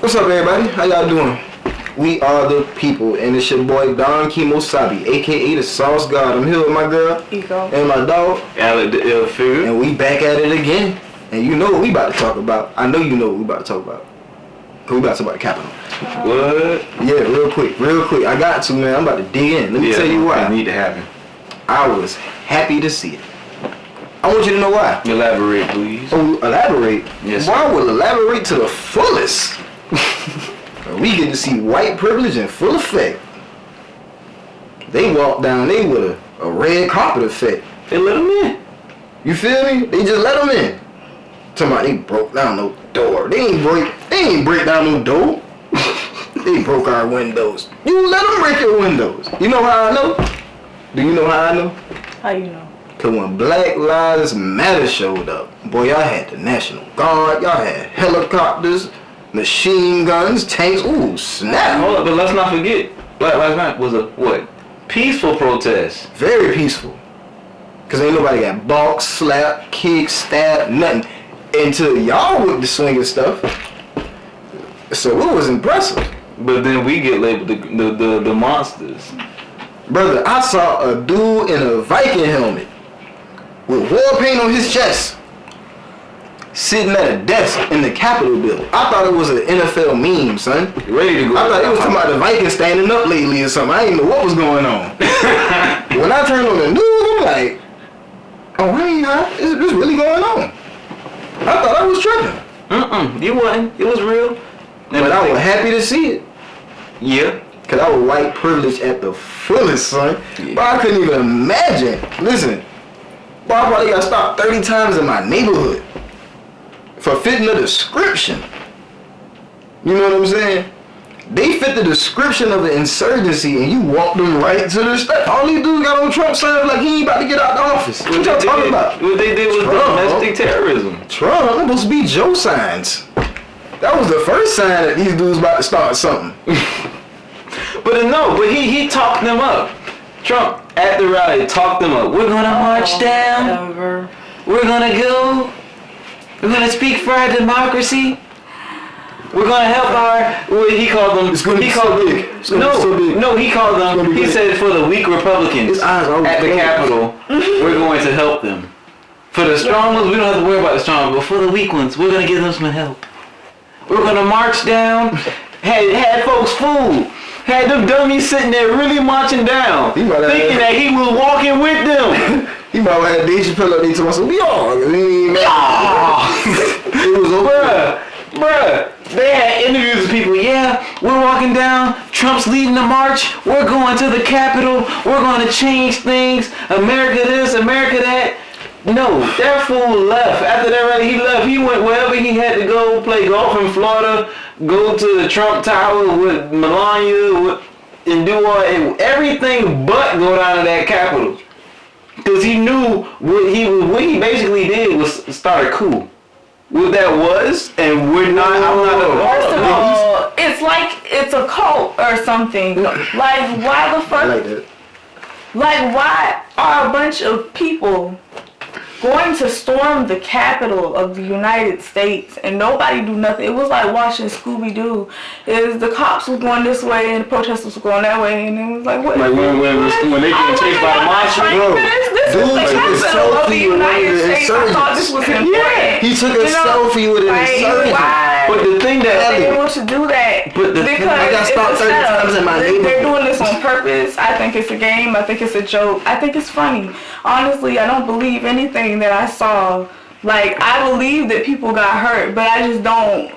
What's up, everybody? How y'all doing? We are the people, and it's your boy Don Kimosabi, aka the Sauce God. I'm here with my girl Ego and my dog, Alec the Ill Figure, and we back at it again. And you know what we about to talk about. I know you know what we about to talk about. Cause we about to talk about the Capitol. What? Yeah, real quick. I got to, man. I'm about to dig in. Let me tell you why. It need to happen. I was happy to see it. I want you to know why. Elaborate, please. Oh, elaborate? Yes. Well, I will elaborate to the fullest. We get to see white privilege in full effect. They walked down there with a red carpet effect. They let them in. You feel me? They just let them in. Talking about they broke down no door. They ain't break down no door. They broke our windows. You let them break your windows. You know how I know? Do you know how I know? How you know? Cause when Black Lives Matter showed up, boy, y'all had the National Guard, y'all had helicopters, machine guns, tanks. Ooh, snap! Hold up, but let's not forget, Black Lives Matter was a what? Peaceful protest. Very peaceful. Cause ain't nobody got balked, slapped, kicked, stabbed, nothing. Until y'all with the swinging stuff. So it was impressive. But then we get labeled the monsters. Brother, I saw a dude in a Viking helmet with war paint on his chest sitting at a desk in the Capitol building. I thought it was an NFL meme, son. Ready to go. I thought it was talking about the Vikings standing up lately or something. I didn't know what was going on. When I turned on the news, I'm like, oh, I ain't high. Is this really going on? I thought I was tripping. You wasn't. It was real. But I was happy to see it. Yeah. Cause I was white privileged at the fullest, son. Yeah. But I couldn't even imagine. Listen, boy, I probably got stopped 30 times in my neighborhood for fitting the description. You know what I'm saying? They fit the description of an insurgency, and you walked them right to the steps. All these dudes got on Trump signs like he ain't about to get out the office. What y'all talking about? What they did was domestic terrorism. Trump, that supposed to be Joe signs. That was the first sign that these dudes about to start something. But he talked them up. Trump at the rally talked them up. We're gonna march down. We're gonna go. We're gonna speak for our democracy. We're gonna help our. He called them. It's gonna be so big. No, he called them. He said for the weak Republicans at the Capitol, we're going to help them. For the strong ones, we don't have to worry about the strong, but for the weak ones, we're gonna give them some help. We're gonna march down. Had folks fooled. Had them dummies sitting there really marching down, thinking that he was walking with them. He might have had Deja Chappelle up there to myself. It was over. Bruh. They had interviews with people. Yeah, we're walking down. Trump's leading the march. We're going to the Capitol. We're going to change things. America this, America that. No, that fool left. After that rally, he left. He went wherever he had to go, play golf in Florida, go to the Trump Tower with Melania, and do everything but go down to that Capitol. Because he knew what he basically did was start a coup. What that was, and we're not. I'm not. First of all, it's like it's a cult or something. Like, why the fuck? Like that. Like, why are a bunch of people going to storm the Capitol of the United States and nobody do nothing? It was like watching Scooby-Doo. The cops was going this way and the protesters were going that way, and it was like, what? Like when they getting chased by the monster, bro. This is the Capitol of the United States. I thought this was important. Yeah. He took a selfie with an insurgent. But the thing that they able to do that because I got stopped 30 times in my neighborhood. They're doing this on purpose. I think it's a game. I think it's a joke. I think it's funny. Honestly, I don't believe anything that I saw. Like, I believe that people got hurt, but I just don't.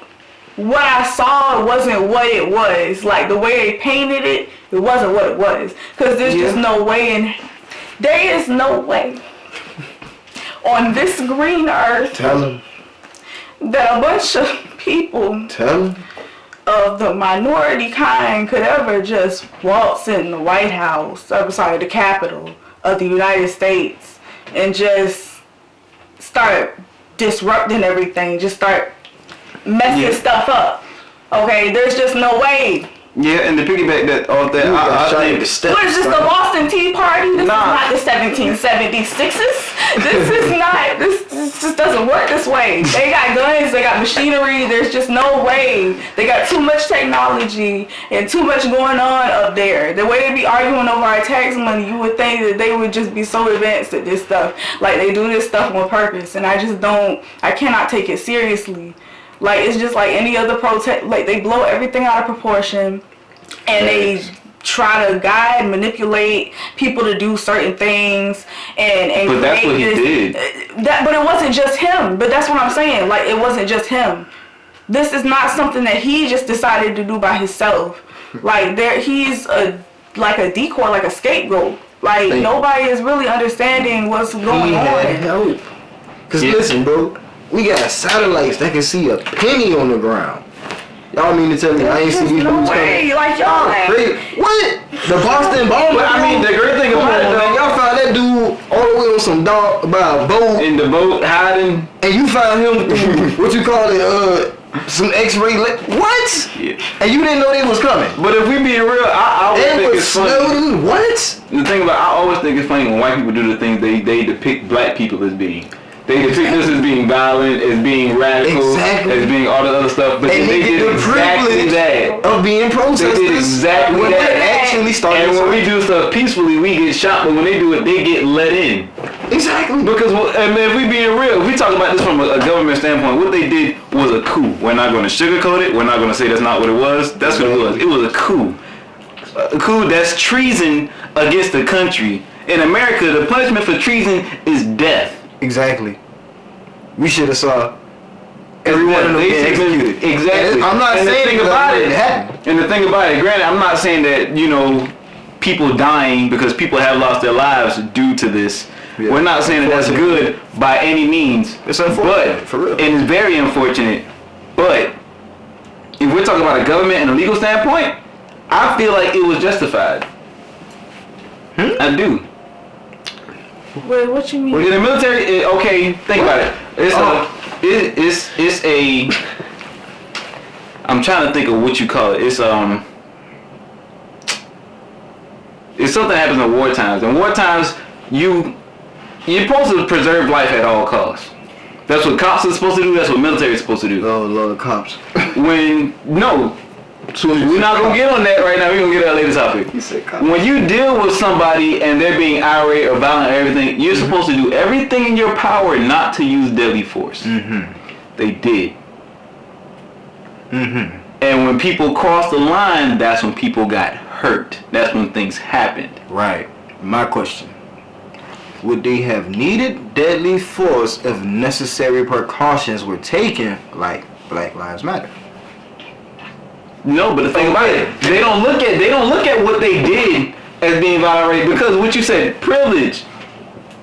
What I saw wasn't what it was. Like, the way they painted it, it wasn't what it was. Because there's just no way there is no way on this green earth that a bunch of people of the minority kind could ever just waltz in the White House, I'm sorry, the Capitol of the United States, and just start disrupting everything, just start messing stuff up. Okay, there's just no way. Yeah, and to piggyback that off that, What is this, the Boston Tea Party? This is not the 1776s. This is not. This just doesn't work this way. They got guns. They got machinery. There's just no way. They got too much technology and too much going on up there. The way they be arguing over our tax money, you would think that they would just be so advanced at this stuff. Like they do this stuff on purpose, and I just don't. I cannot take it seriously. Like it's just like any other protest. Like they blow everything out of proportion, and they try to guide, manipulate people to do certain things, and but that's what he did. But it wasn't just him. But that's what I'm saying. Like it wasn't just him. This is not something that he just decided to do by himself. Like he's like a decoy, like a scapegoat. Like nobody is really understanding what's going on. He had help. Cause listen, bro, we got satellites that can see a penny on the ground. Y'all mean to tell me I ain't see these no dudes way. coming? Like y'all Crazy. What? The Boston bomb? But I mean, the great thing about it, man, y'all found that dude all the way on some dog by a boat. In the boat hiding. And you found him through what you call it, some X-ray. What? Yeah. And you didn't know they was coming. But if we being real, I always think it's funny. What? The thing about I always think it's funny when white people do the things they depict black people as being. They depict us as being violent, as being radical, as being all the other stuff, but and they did the exactly that. Of being protesters. They did exactly when that. They actually started. And when we do stuff peacefully, we get shot, but when they do it, they get let in. Exactly. Because I mean, if we being real, if we talk about this from a government standpoint, what they did was a coup. We're not going to sugarcoat it. We're not going to say that's not what it was. That's what it was. It was a coup. A coup that's treason against the country. In America, the punishment for treason is death. Exactly. We should have saw everyone of them get executed. Exactly. I'm not saying about it happened. And the thing about it, granted, I'm not saying that, people dying because people have lost their lives due to this. Yeah. We're not saying that that's good by any means. It's unfortunate, for real. And it's very unfortunate. But if we're talking about a government and a legal standpoint, I feel like it was justified. I do. Wait, what you mean? Well, in the military, okay, think about it. It's a. I'm trying to think of what you call it. It's something that happens in war times. In war times, you're supposed to preserve life at all costs. That's what cops are supposed to do. That's what military is supposed to do. Oh, Lord, cops. We're not gonna get on that right now. We're gonna get to that later topic. When you deal with somebody and they're being irate or violent or everything, you're supposed to do everything in your power not to use deadly force. They did. And when people crossed the line, that's when people got hurt. That's when things happened. Right. My question. Would they have needed deadly force if necessary precautions were taken, like Black Lives Matter? No, but the thing about it, they don't look at what they did as being violated because what you said, privilege.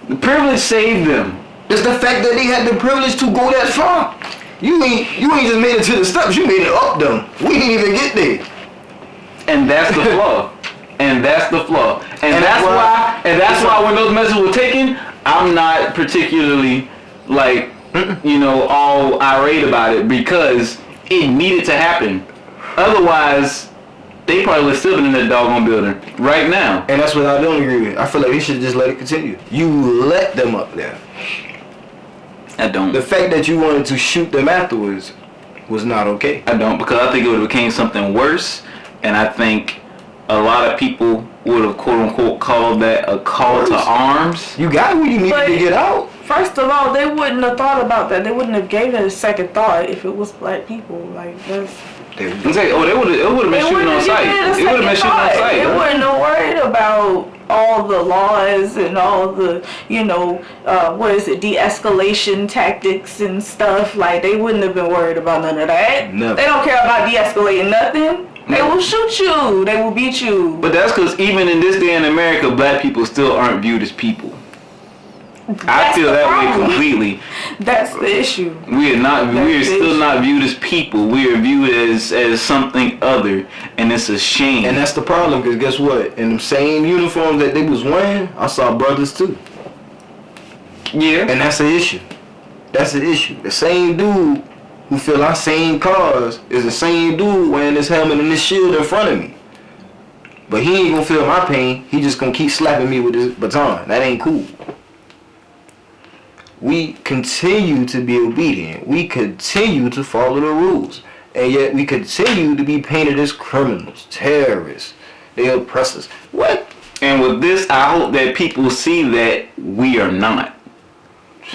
The privilege saved them. It's the fact that they had the privilege to go that far. You ain't just made it to the steps, you made it up them. We didn't even get there. And that's the flaw. And that's why when those measures were taken, I'm not particularly all irate about it because it needed to happen. Otherwise, they probably would still been in that doggone building right now. And that's what I don't agree with. I feel like they should just let it continue. You let them up there. I don't. The fact that you wanted to shoot them afterwards was not okay. I don't, because I think it would have became something worse, and I think a lot of people would have quote unquote called that a call to arms. You got what you needed to get out. First of all, they wouldn't have thought about that. They wouldn't have gave it a second thought if it was black people. Like that's. It would have been shooting on sight. It would have been shooting on sight. They wouldn't have worried about all the laws and all the, de-escalation tactics and stuff. Like, they wouldn't have been worried about none of that. Never. They don't care about de-escalating nothing. They will shoot you. They will beat you. But that's because even in this day in America, black people still aren't viewed as people. I feel that way completely. That's the issue. We are still not viewed as people. We are viewed as something other, and it's a shame. And that's the problem, because guess what? In the same uniform that they was wearing, I saw brothers too. Yeah. And that's the issue. That's the issue. The same dude who fill our same cars is the same dude wearing this helmet and this shield in front of me. But he ain't gonna feel my pain. He just gonna keep slapping me with his baton. That ain't cool. We continue to be obedient. We continue to follow the rules. And yet we continue to be painted as criminals, terrorists. They oppress us. What? And with this, I hope that people see that we are not.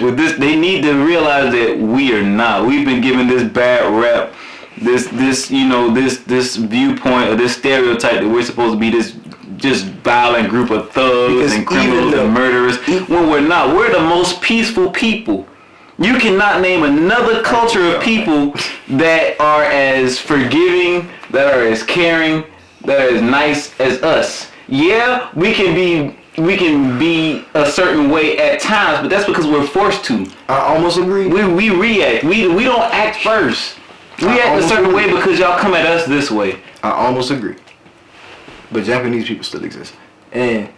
With this, they need to realize that we are not. We've been given this bad rep, this viewpoint or this stereotype that we're supposed to be this just violent group of thugs and criminals and murderers. When we're not, we're the most peaceful people. You cannot name another culture of people that are as forgiving, that are as caring, that are as nice as us. Yeah, we can be a certain way at times, but that's because we're forced to. I almost agree. We react. We don't act first. We act a certain way because y'all come at us this way. I almost agree. But Japanese people still exist. And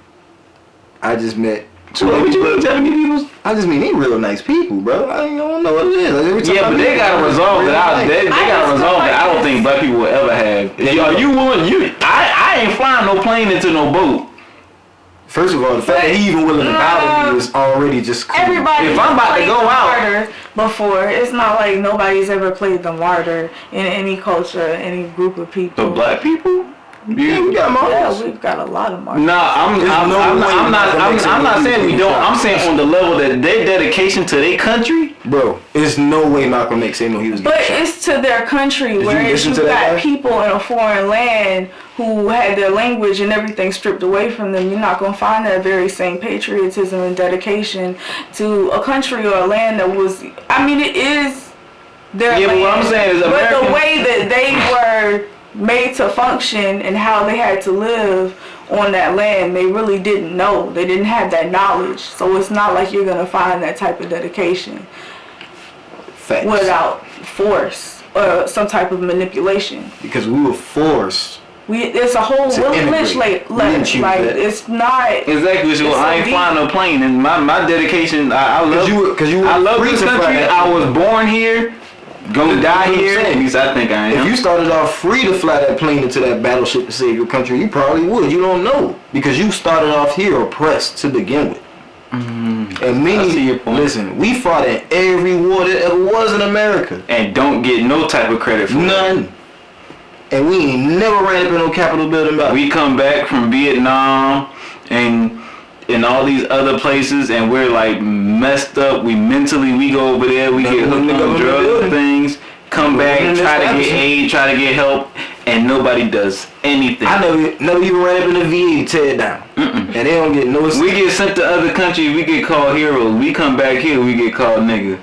I just met What you mean Japanese people? I just mean they real nice people, bro. I don't know what it is. Like, yeah, but they gotta resolve that. They gotta resolve that. I don't think black people will ever have. Are you willing? I ain't flying no plane into no boat. First of all, the fact that he even willing to battle me is already just cool. Everybody if I'm about to go out before, it's not like nobody's ever played the martyr in any culture, any group of people. The black people? Yeah, we got martyrs. Yeah, we've got a lot of martyrs. No, I'm not saying we don't. I'm saying on the level that their dedication to their country. Bro, there's no way Malcolm X ain't know he was getting shot. But it's to their country, whereas you've got people in a foreign land who had their language and everything stripped away from them. You're not going to find that very same patriotism and dedication to a country or a land that was, I mean, it is their land. But what I'm saying is American. But the way that they were made to function and how they had to live on that land, they really didn't know. They didn't have that knowledge. So it's not like you're going to find that type of dedication. Facts. Without force or some type of manipulation. Because we were forced. It's a whole Willie Lynch letter. Like, it's not exactly. So I ain't flying no plane, and my dedication. I love I love this country. I was born here. Gonna die here. At least I think I am. If you started off free to fly that plane into that battleship to save your country, you probably would. You don't know because you started off here oppressed to begin with. Mm-hmm. And many, listen, we fought in every war that ever was in America, and don't get no type of credit for none. And we ain't never ran up in no Capitol building. We come back from Vietnam and all these other places, and we're like messed up. We go over there, we get hooked on drug things, come back, try to get aid, try to get help, and nobody does anything. I never even ran up in the VA to tear it down. And they don't get no assistance. We get sent to other countries, we get called heroes. We come back here, we get called nigga.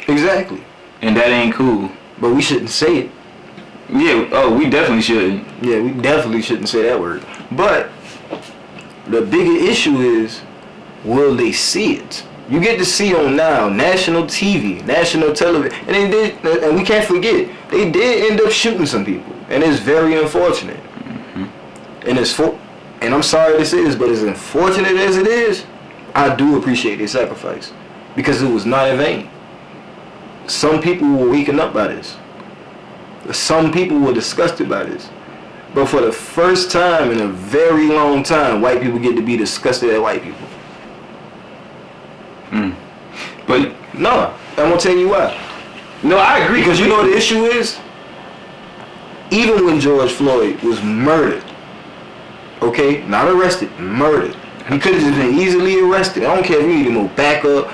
Exactly. And that ain't cool. But we shouldn't say it. Yeah, we definitely shouldn't. Yeah, we definitely shouldn't say that word. But the bigger issue is, will they see it? You get to see on now national TV, national television, and they did, and we can't forget, they did end up shooting some people, and it's very unfortunate. Mm-hmm. And I'm sorry to say this, but as unfortunate as it is, I do appreciate their sacrifice because it was not in vain. Some people were waking up by this. Some people were disgusted by this. But for the first time in a very long time, white people get to be disgusted at white people. But no, I'm gonna tell you why. No, I agree. Because you know what the issue is? Even when George Floyd was murdered, okay, not arrested, murdered. He could have just been easily arrested. I don't care if you needed more backup,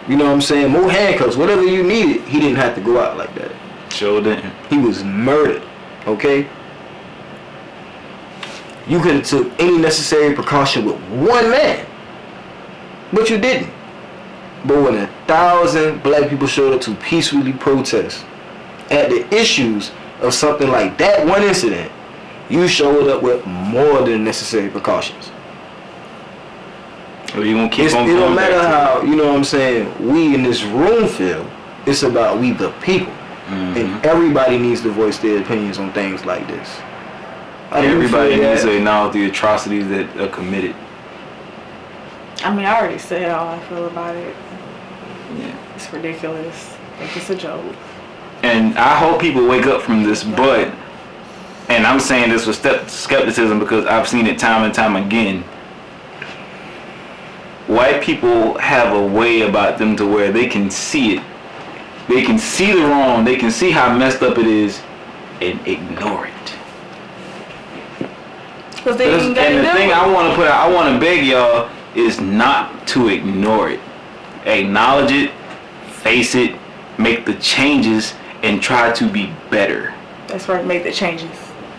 you know what I'm saying, more handcuffs, whatever you needed. He didn't have to go out like that. Sure didn't. He was murdered, okay? You could have took any necessary precaution with one man, but you didn't. But when 1,000 black people showed up to peacefully protest at the issues of something like that one incident, you showed up with more than necessary precautions. Well, you gonna keep on it don't matter how, you know what I'm saying, we in this room feel. It's about we the people. Mm-hmm. And everybody needs to voice their opinions on things like this. Everybody needs to acknowledge the atrocities that are committed. I mean, I already said how I feel about it. Yeah. It's ridiculous. I think it's a joke. And I hope people wake up from this, but, and I'm saying this with skepticism because I've seen it time and time again, white people have a way about them to where they can see it. They can see the wrong. They can see how messed up it is, and ignore it. Because they ain't got And the to thing do I it. want to put out, I want to beg y'all is not to ignore it. Acknowledge it, face it, make the changes, and try to be better. That's right. Make the changes.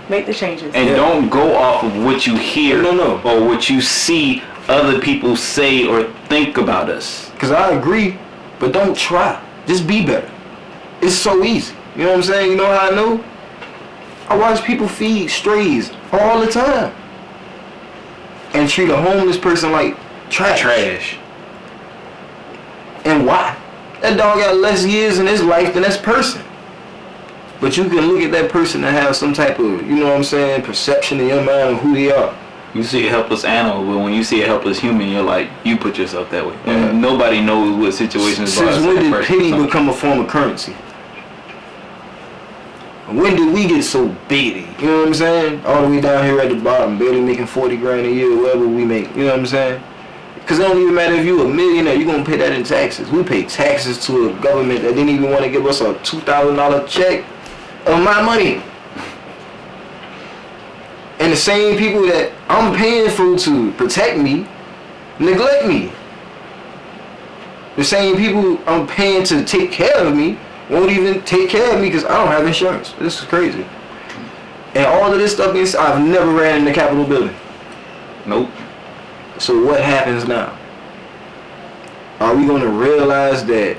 Make the changes. And don't go off of what you hear No. or what you see other people say or think about us. Because I agree, but don't try. Just be better. It's so easy. You know what I'm saying? You know how I know? I watch people feed strays all the time. And treat a homeless person like trash. And why? That dog got less years in his life than this person. But you can look at that person and have some type of, you know what I'm saying, perception in your mind of who they are. You see a helpless animal, but when you see a helpless human, you're like, you put yourself that way. Yeah. And nobody knows what situations. Since when did pity become a form of currency? When did we get so bigoted? You know what I'm saying? All the way down here at the bottom, barely making 40 grand a year, whatever we make. You know what I'm saying? Because it don't even matter if you're a millionaire, you're going to pay that in taxes. We pay taxes to a government that didn't even want to give us a $2,000 check of my money. And the same people that I'm paying for to protect me, neglect me. The same people I'm paying to take care of me won't even take care of me because I don't have insurance. This is crazy. And all of this stuff, I've never ran in the Capitol building. Nope. So what happens now? Are we going to realize that,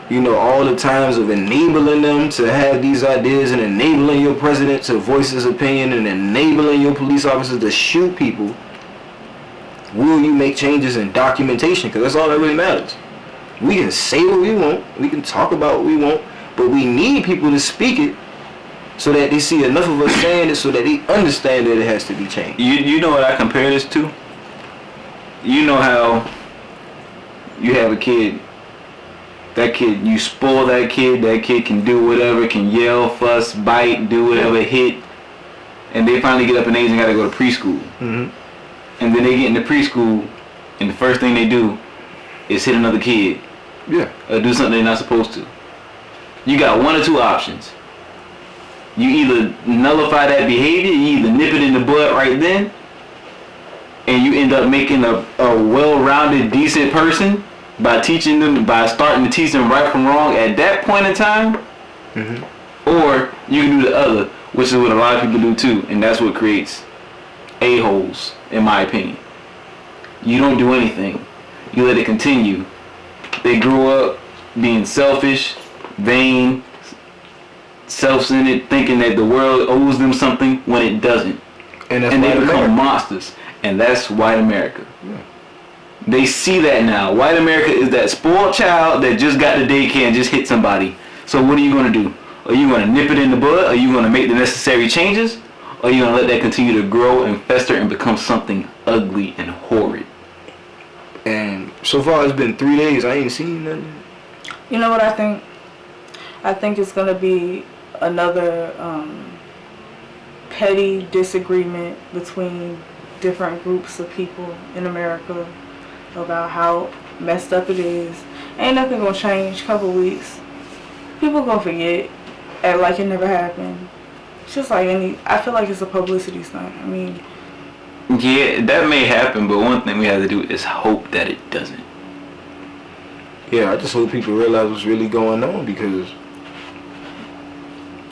you know, all the times of enabling them to have these ideas and enabling your president to voice his opinion and enabling your police officers to shoot people, will you make changes in documentation? Because that's all that really matters. We can say what we want, we can talk about what we want, but we need people to speak it so that they see enough of us saying it so that they understand that it has to be changed. You know what I compare this to? You know how you have a kid, that kid, you spoil that kid can do whatever, can yell, fuss, bite, do whatever, hit, and they finally get up in age and gotta go to preschool. Mm-hmm. And then they get into preschool, and the first thing they do is hit another kid. Yeah. Or do something they're not supposed to. You got one or two options. You either nullify that behavior, you either nip it in the bud right then, and you end up making a well-rounded, decent person by starting to teach them right from wrong at that point in time. Mm-hmm. Or you can do the other, which is what a lot of people do too, and that's what creates a-holes, in my opinion. You don't do anything. You let it continue. They grow up being selfish, vain, self-centered, thinking that the world owes them something when it doesn't. And they become monsters. And that's white America. Yeah. They see that now. White America is that spoiled child that just got to daycare and just hit somebody. So what are you going to do? Are you going to nip it in the bud? Are you going to make the necessary changes? Or are you going to let that continue to grow and fester and become something ugly and horrid? And so far it's been 3 days. I ain't seen nothing. You know what I think? I think it's going to be another petty disagreement between different groups of people in America about how messed up it is. Ain't nothing gonna change. Couple weeks, people gonna forget, act like it never happened. It's just like I feel like it's a publicity stunt. I mean, yeah, that may happen, but one thing we have to do is hope that it doesn't. Yeah, I just hope people realize what's really going on because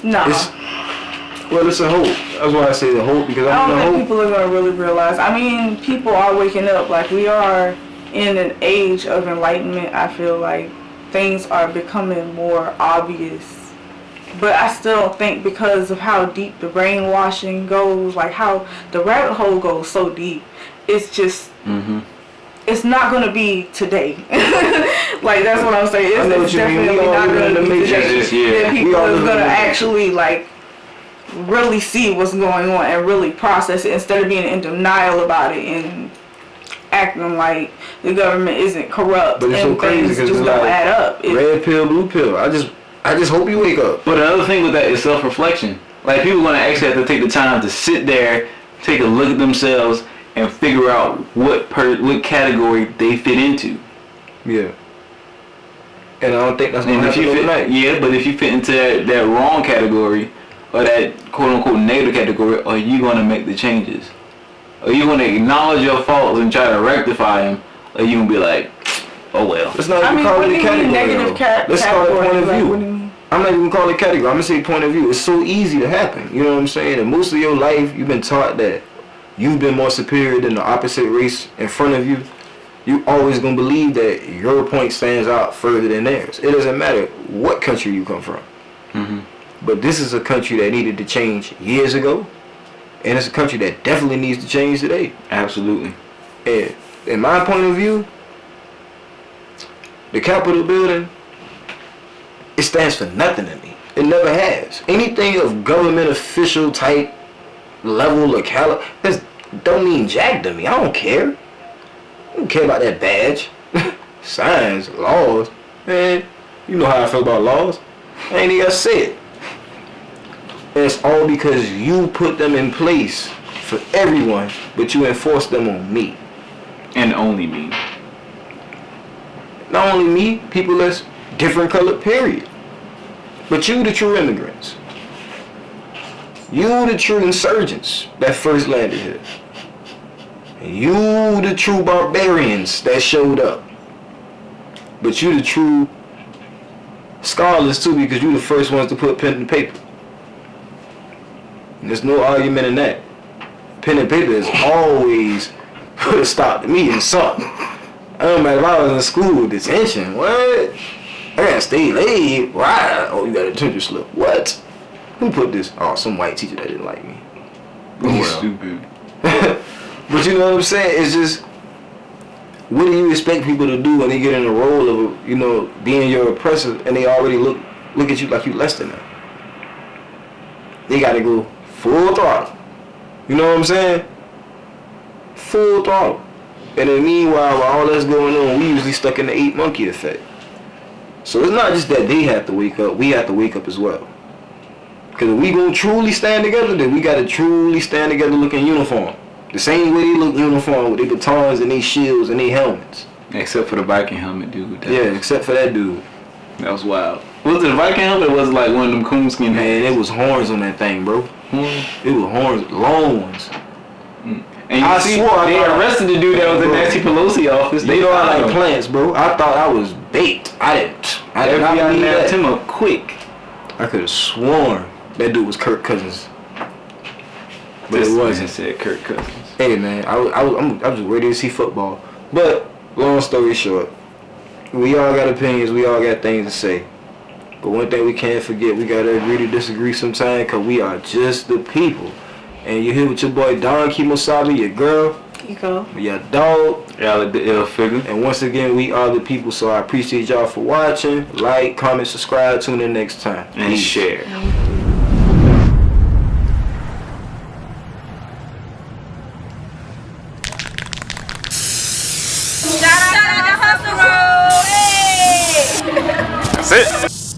it's a hope. That's why I say the hope because I don't think people are going to really realize. I mean, people are waking up. Like, we are in an age of enlightenment. I feel like things are becoming more obvious. But I still think because of how deep the brainwashing goes, like how the rabbit hole goes so deep, it's just, it's not going to be today. Like, that's what I'm saying. It's definitely not going to be today. That people are going to actually, like, really see what's going on and really process it instead of being in denial about it and acting like the government isn't corrupt. But it's and so crazy things because just don't add up. Red pill, blue pill. I just hope you wake up. But another thing with that is self-reflection. Like, people are going to actually have to take the time to sit there, take a look at themselves, and figure out what category they fit into. Yeah. And I don't think that's gonna And if happen you fit, overnight. yeah, but if you fit into that wrong category or that quote unquote negative category, are you gonna make the changes? Are you gonna acknowledge your faults and try to rectify them? Or you gonna be like, oh well. Let's not even call what it do a you mean category. negative though. Let's call it category? point of Like, view. what do you mean? I'm not even gonna call it category. I'm gonna say point of view. It's so easy to happen. You know what I'm saying? And most of your life, you've been taught that you've been more superior than the opposite race in front of you. You always gonna believe that your point stands out further than theirs. It doesn't matter what country you come from. Mm-hmm. But this is a country that needed to change years ago, and it's a country that definitely needs to change today. Absolutely. And in my point of view, the Capitol building, it stands for nothing to me. It never has. Anything of government official type level or caliber, this don't mean jack to me. I don't care. I don't care about that badge. Signs, laws. Man, you know how I feel about laws. I ain't even say it. And it's all because you put them in place for everyone, but you enforce them on me. And only me. Not only me, people that's different colored, period. But you the true immigrants. You the true insurgents that first landed here. You the true barbarians that showed up. But you the true scholars too, because you the first ones to put pen and paper. And there's no argument in that. Pen and paper has always put a stop to me in something. I don't matter if I was in school detention. What? I gotta stay late. Why? Oh, you got a detention slip. What? Who put this? Oh, some white teacher that didn't like me. Oh, well. Stupid. But you know what I'm saying? It's just, what do you expect people to do when they get in the role of, you know, being your oppressor and they already look at you like you less than them? They gotta go full throttle. You know what I'm saying? Full throttle. And then meanwhile, while all that's going on, we usually stuck in the 8 monkey effect. So it's not just that they have to wake up, we have to wake up as well. Because if we gonna truly stand together, then we gotta truly stand together looking uniform. The same way they look uniform with their batons and their shields and their helmets. Except for the Viking helmet, dude. Yeah, except for that dude. That was wild. Was it a Viking helmet or was it like one of them coonskin Man, hats? it was horns on that thing, bro. It was horns, long ones. And you I see, swore they I arrested the dude that was in Nancy Pelosi office. They know I found like him. plants, bro. I thought I was baked. I did not FBI believe nabbed that. him up quick. I could have sworn that dude was Kirk Cousins. But This it man wasn't. said Kirk Cousins. Hey man, I'm just ready to see football. But long story short, we all got opinions. We all got things to say. But one thing we can't forget, we gotta agree to disagree sometime, cause we are just the people. And you here with your boy Don Kimosabi, your girl, You go. your dog. Y'all the ill figure. And once again, we are the people. So I appreciate y'all for watching. Like, comment, subscribe. Tune in next time. And Peace. share.